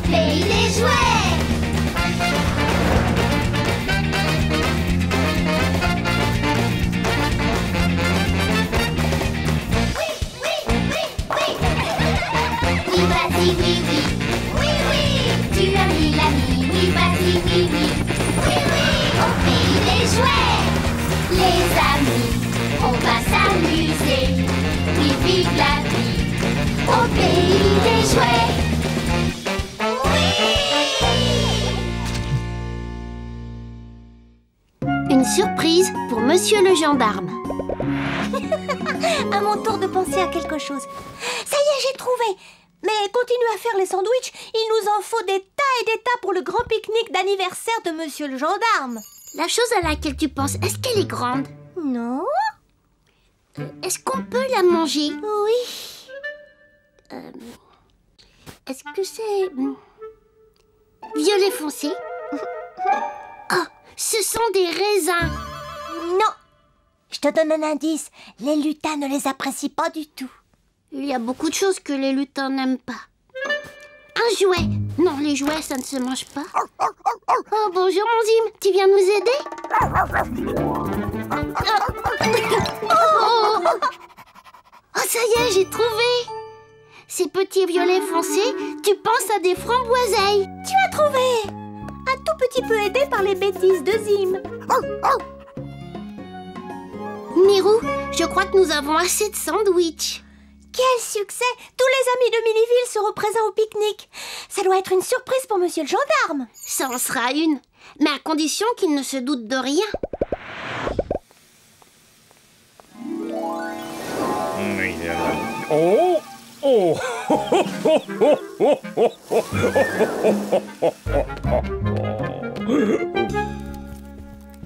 au pays des jouets. Oui, oui, oui, oui. Oui, vas-y, oui, oui. Oui, oui, tu as mis l'ami. Oui, vas-y, oui, oui. Oui, oui, au pays des jouets. Les amis, on va s'amuser. Oui, vive la vie, au pays des jouets. Une surprise pour Monsieur le gendarme. À mon tour de penser à quelque chose. Ça y est, j'ai trouvé. Mais continue à faire les sandwichs. Il nous en faut des tas et des tas pour le grand pique-nique d'anniversaire de Monsieur le gendarme. La chose à laquelle tu penses, est-ce qu'elle est grande? Non? Est-ce qu'on peut la manger? Oui. Est-ce que c'est... violet foncé? Oh, ce sont des raisins. Non. Je te donne un indice. Les lutins ne les apprécient pas du tout. Il y a beaucoup de choses que les lutins n'aiment pas. Un jouet. Non, les jouets, ça ne se mange pas. Oh, bonjour, mon Zim. Tu viens nous aider? Oh, ça y est, j'ai trouvé. Ces petits violets foncés, tu penses à des framboiseilles. Tu as trouvé. Un tout petit peu aidé par les bêtises de Zim. Mirou, je crois que nous avons assez de sandwichs. Quel succès! Tous les amis de Miniville seront présents au pique-nique. Ça doit être une surprise pour Monsieur le gendarme. Ça en sera une, mais à condition qu'il ne se doute de rien. Oh! Oh!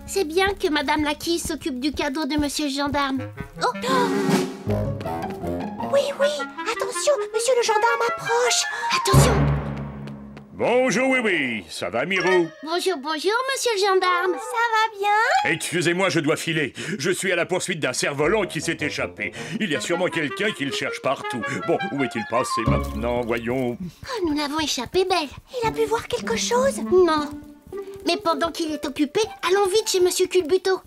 C'est bien que Madame Laquille s'occupe du cadeau de Monsieur le gendarme. Oh! Oui, oui, attention, Monsieur le gendarme approche. Attention! Bonjour, oui, ça va, Mirou? Bonjour, bonjour, Monsieur le gendarme. Ça va bien? Excusez-moi, je dois filer. Je suis à la poursuite d'un cerf-volant qui s'est échappé. Il y a sûrement quelqu'un qui le cherche partout. Bon, où est-il passé maintenant? Voyons. Oh, nous l'avons échappé belle. Il a pu voir quelque chose? Non. Mais pendant qu'il est occupé, allons vite chez Monsieur Culbuto.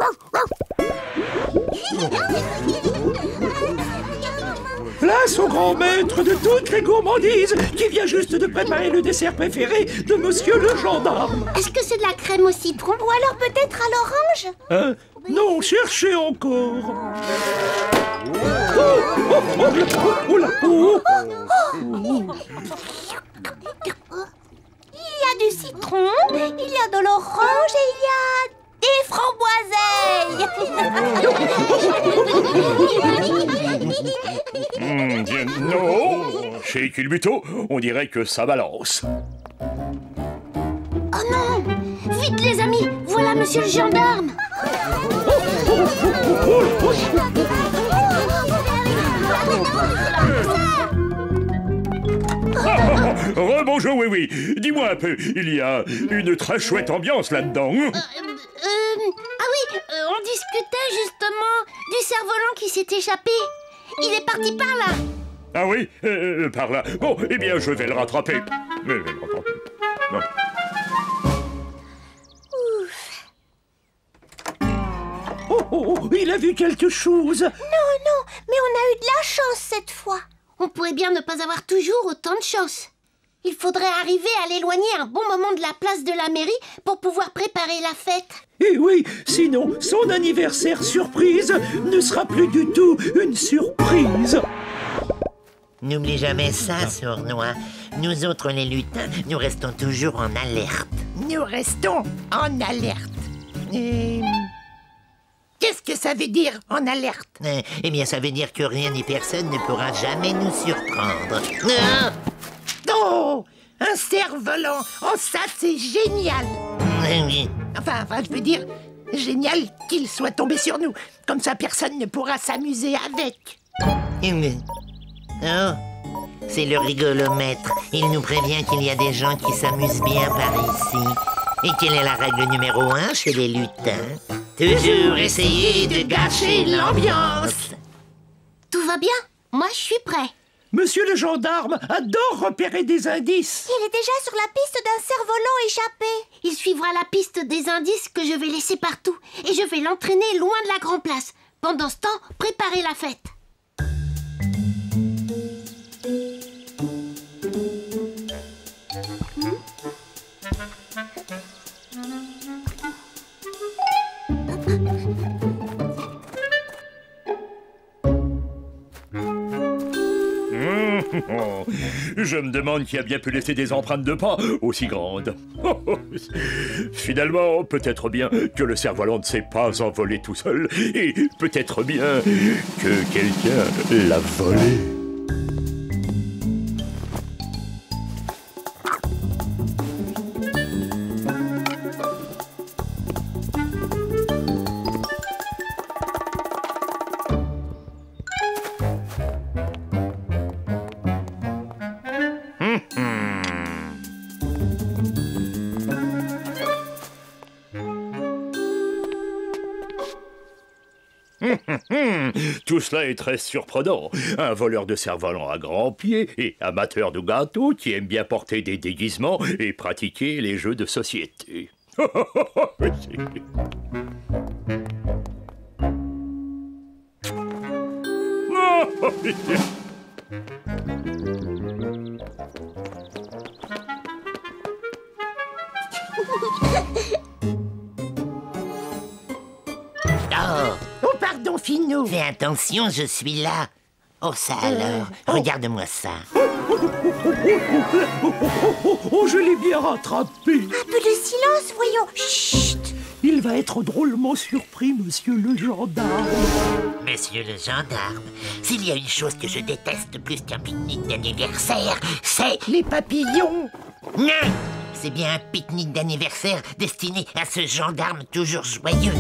Place au grand maître de toutes les gourmandises qui vient juste de préparer le dessert préféré de Monsieur le gendarme. Est-ce que c'est de la crème au citron? Ou alors peut-être à l'orange? Hein? Non, cherchez encore. Il y a du citron, il y a de l'orange et il y a des framboiseilles. Bien, non. Chez Culbuto, on dirait que ça balance. Oh non! Vite les amis, voilà Monsieur le gendarme. Rebonjour, oui. Dis-moi un peu, il y a une très chouette ambiance là-dedans. Ah oui, on discutait justement du cerf-volant qui s'est échappé. Il est parti par là. Ah oui, par là. Bon, eh bien, je vais le rattraper. Non. Oh, il a vu quelque chose. Non, mais on a eu de la chance cette fois. On pourrait bien ne pas avoir toujours autant de chance. Il faudrait arriver à l'éloigner un bon moment de la place de la mairie pour pouvoir préparer la fête. Et oui, sinon, son anniversaire surprise ne sera plus du tout une surprise. N'oublie jamais ça, Sournois. Nous autres, les lutins, nous restons toujours en alerte. Nous restons en alerte. Qu'est-ce que ça veut dire, en alerte? Eh bien, ça veut dire que rien ni personne ne pourra jamais nous surprendre. Ah! Oh! Un cerf-volant! Oh, ça, c'est génial! Oui. Enfin, je veux dire, génial qu'il soit tombé sur nous. Comme ça, personne ne pourra s'amuser avec. Oh, c'est le rigolomètre. Il nous prévient qu'il y a des gens qui s'amusent bien par ici. Et quelle est la règle numéro 1 chez les lutins? Toujours essayer de gâcher l'ambiance. Tout va bien? Moi, je suis prêt. Monsieur le gendarme adore repérer des indices. Il est déjà sur la piste d'un cerf-volant échappé. Il suivra la piste des indices que je vais laisser partout. Et je vais l'entraîner loin de la Grand Place. Pendant ce temps, préparez la fête. Je me demande qui a bien pu laisser des empreintes de pas aussi grandes. Finalement, peut-être bien que le cerf-volant ne s'est pas envolé tout seul, et peut-être bien que quelqu'un l'a volé. Tout cela est très surprenant. Un voleur de cerf-volant à grands pieds et amateur de gâteaux qui aime bien porter des déguisements et pratiquer les jeux de société. Oh, pardon, Finot. Fais attention, je suis là. Oh, ça alors. Regarde-moi ça. Oh, je l'ai bien rattrapé. Un peu de silence, voyons. Chut. Il va être drôlement surpris, monsieur le gendarme. Monsieur le gendarme, s'il y a une chose que je déteste plus qu'un pique-nique d'anniversaire, c'est... Les papillons. Non! C'est bien un pique-nique d'anniversaire destiné à ce gendarme toujours joyeux.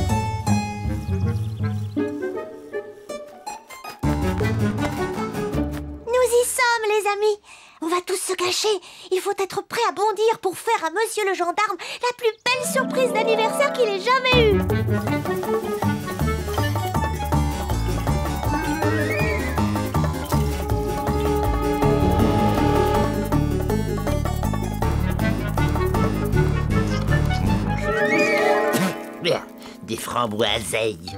Nous y sommes, les amis. On va tous se cacher. Il faut être prêt à bondir pour faire à monsieur le gendarme la plus belle surprise d'anniversaire qu'il ait jamais eue. Des framboiseilles.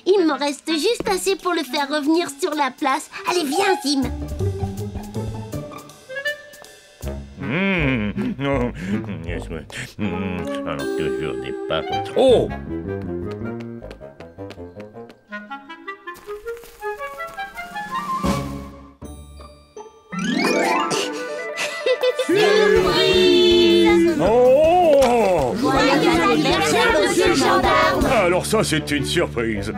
Il m'en reste juste assez pour le faire revenir sur la place. Allez, viens, Zim. Alors toujours des pas... Oh! Surprise! Oh! Joyeux anniversaire, monsieur le gendarme! Alors ça, c'est une surprise.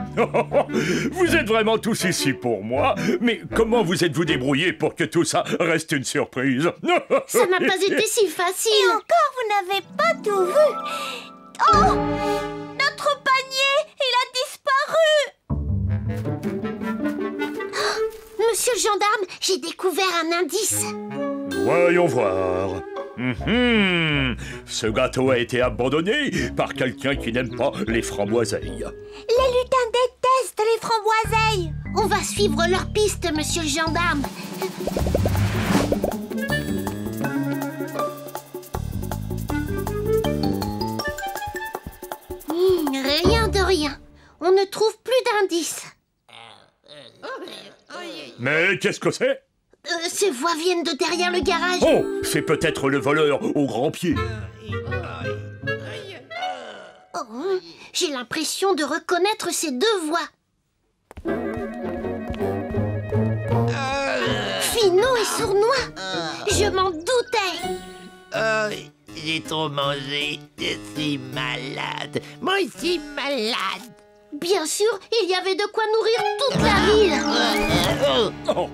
Vous êtes vraiment tous ici pour moi, mais comment vous êtes-vous débrouillés pour que tout ça reste une surprise? Ça n'a pas été si facile. Et encore, vous n'avez pas tout vu. Oh! Notre panier, il a disparu. Monsieur le gendarme, j'ai découvert un indice. Voyons voir. Ce gâteau a été abandonné par quelqu'un qui n'aime pas les framboiseilles. Les lutins détestent les framboiseilles. On va suivre leur piste, monsieur le gendarme. Rien de rien. On ne trouve plus d'indices. Mais qu'est-ce que c'est? Ces voix viennent de derrière le garage. Oh, c'est peut-être le voleur au grand pied. Oh, j'ai l'impression de reconnaître ces deux voix. Finot et Sournois. Je m'en doutais. J'ai trop mangé, je suis malade. Moi aussi malade. Bien sûr, il y avait de quoi nourrir toute la ville. Oh.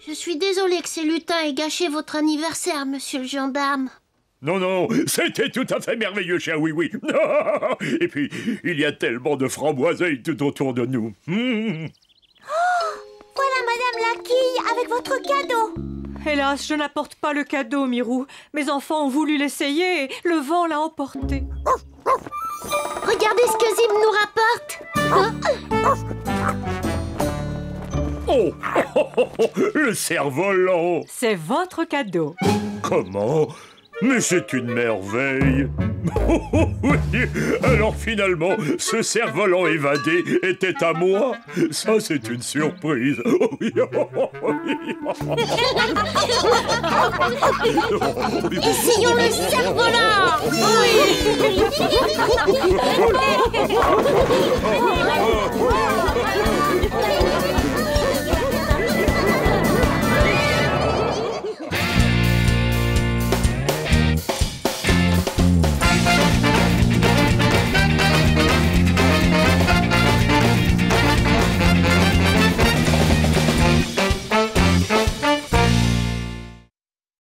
Je suis désolée que ces lutins aient gâché votre anniversaire, monsieur le gendarme. Non, non, c'était tout à fait merveilleux, cher Oui-Oui. Et puis, il y a tellement de framboiseilles tout autour de nous. Voilà Madame Laquille avec votre cadeau. Hélas, je n'apporte pas le cadeau, Mirou. Mes enfants ont voulu l'essayer et le vent l'a emporté. Oh, Regardez ce que Zim nous rapporte. Oh, le cerf-volant. C'est votre cadeau. Comment? Mais c'est une merveille. Oui, alors finalement, ce cerf-volant évadé était à moi. Ça, c'est une surprise. Essayons le cerf-volant. Oui.